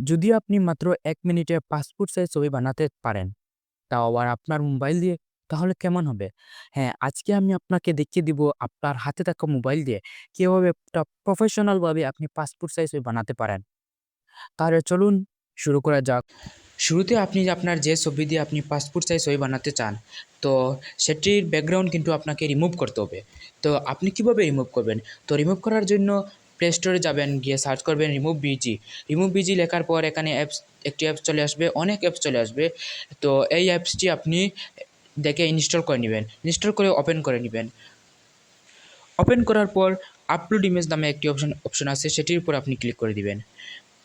যদি আপনি মাত্র ১ মিনিটে পাসপোর্ট সাইজ ছবি বানাতে পারেন, তাও আবার আপনার মোবাইল দিয়ে, তাহলে কেমন হবে? হ্যাঁ, আজকে আমি আপনাকে দেখিয়ে দিব আপনার হাতে থাকা মোবাইল দিয়ে কিভাবে একটা প্রফেশনাল ভাবে আপনি পাসপোর্ট সাইজ ছবি বানাতে পারেন। তাহলে চলুন শুরু করা যাক। শুরুতে আপনি আপনার যে ছবি দিয়ে আপনি পাসপোর্ট সাইজ ছবি বানাতে চান, তো সেটির ব্যাকগ্রাউন্ড কিন্তু আপনাকে রিমুভ করতে হবে। তো আপনি কিভাবে রিমুভ করবেন? তো রিমুভ করার জন্য প্লে স্টোরে যাবেন, গিয়ে সার্চ করবেন রিমুভ বিজি। রিমুভ বিজি লেখার পর এখানে একটি অ্যাপস চলে আসবে, অনেক অ্যাপস চলে আসবে। তো এই অ্যাপসটি আপনি দেখে ইনস্টল করে নেবেন, ইনস্টল করে ওপেন করে নেবেন। ওপেন করার পর আপলোড ইমেজ নামে একটি অপশন আছে, সেটির উপর আপনি ক্লিক করে দিবেন।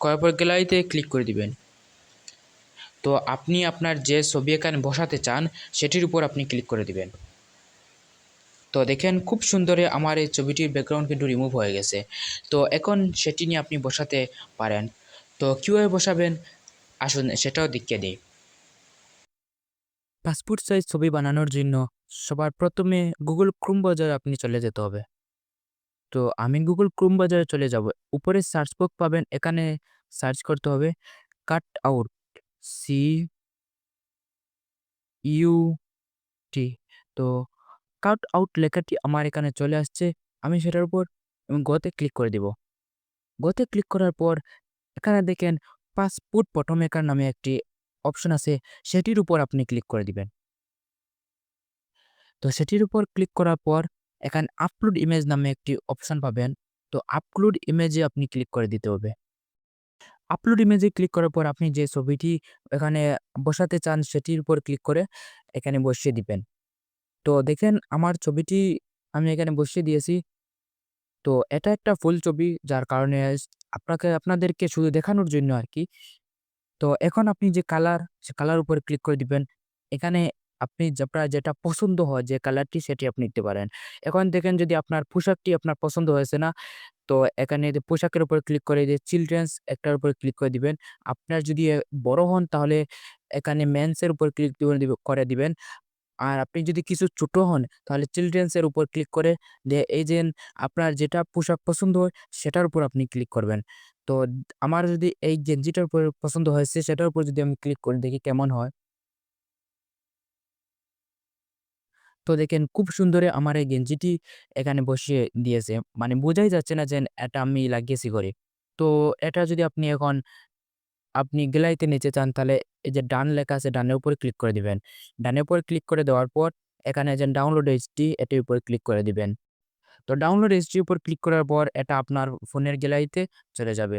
করার পর গ্যালারিতে ক্লিক করে দিবেন। তো আপনি আপনার যে ছবি এখানে বসাতে চান সেটির উপর আপনি ক্লিক করে দিবেন। তো দেখেন খুব সুন্দরে আমার এই ছবিটির ব্যাকগ্রাউন্ড কিন্তু রিমুভ হয়ে গেছে। তো এখন সেটি নিয়ে আপনি বসাতে পারেন। তো কীভাবে বসাবেন আসুন সেটাও দেখিয়ে দিই। পাসপোর্ট সাইজ ছবি বানানোর জন্য সবার প্রথমে গুগল ক্রোম ব্রাউজারে আপনি চলে যেতে হবে। তো আমি গুগল ক্রোম ব্রাউজারে চলে যাব। উপরে সার্চ বক্স পাবেন, এখানে সার্চ করতে হবে কাট আউট, CUT। তো কাট আউট লেখাটি আমার এখানে চলে আসছে। আমি সেটার উপর গোতে ক্লিক করে দিব। গোতে ক্লিক করার পর এখানে দেখেন পাসপোর্ট ফটো মেকার নামে একটি অপশন আছে, সেটির উপর আপনি ক্লিক করে দিবেন। তো সেটির উপর ক্লিক করার পর এখানে আপলোড ইমেজ নামে একটি অপশন পাবেন। তো আপলোড ইমেজে আপনি ক্লিক করে দিতে হবে। আপলোড ইমেজে ক্লিক করার পর আপনি যে ছবিটি এখানে বসাতে চান সেটির উপর ক্লিক করে এখানে বসিয়ে দিবেন। তো দেখেন আমার ছবিটি আমি এখানে বসিয়ে দিয়েছি। তো এটা একটা ফুল ছবি, যার কারণে আপনাদেরকে শুধু দেখানোর জন্য আরকি। তো এখন আপনি যে কালার, সে কালার উপরে ক্লিক করে দিবেন। এখানে আপনি আপনার যেটা পছন্দ হয় যে কালারটি সেটি আপনি নিতে পারেন। এখন দেখেন যদি আপনার পোশাকটি আপনার পছন্দ হয়েছে না, তো এখানে যে পোশাকের উপর ক্লিক করে যে চিলড্রেন্স একটার উপর ক্লিক করে দিবেন। আপনার যদি বড় হন তাহলে এখানে মেন্স এর উপর ক্লিক করে দিবেন। আর আপনি যদি কিছু ছোট হন তাহলে চিলড্রেন্স এর উপর ক্লিক করে এই যে আপনার যেটা পোশাক পছন্দ হয় সেটার উপর আপনি ক্লিক করবেন। তো আমার যদি এই গেঞ্জিটার উপর পছন্দ হয়েছে সেটার উপর যদি আমি ক্লিক করি দেখি কেমন হয়। তো দেখেন খুব সুন্দরে আমার এই গেঞ্জিটি এখানে বসিয়ে দিয়েছে। মানে বোঝাই যাচ্ছে না যে এটা আমি লাগিয়েছি ঘরে। তো এটা যদি আপনি গ্যালারিতে নিতে চান তাহলে এই যে ডান লেখা আছে ডানের উপরে ক্লিক করে দিবেন। ডানের উপরে ক্লিক করে দেওয়ার পর এখানে যে ডাউনলোড এইচডি এটির উপর ক্লিক করে দিবেন। তো ডাউনলোড এইচডির উপর ক্লিক করার পর এটা আপনার ফোনের গ্যালারিতে চলে যাবে।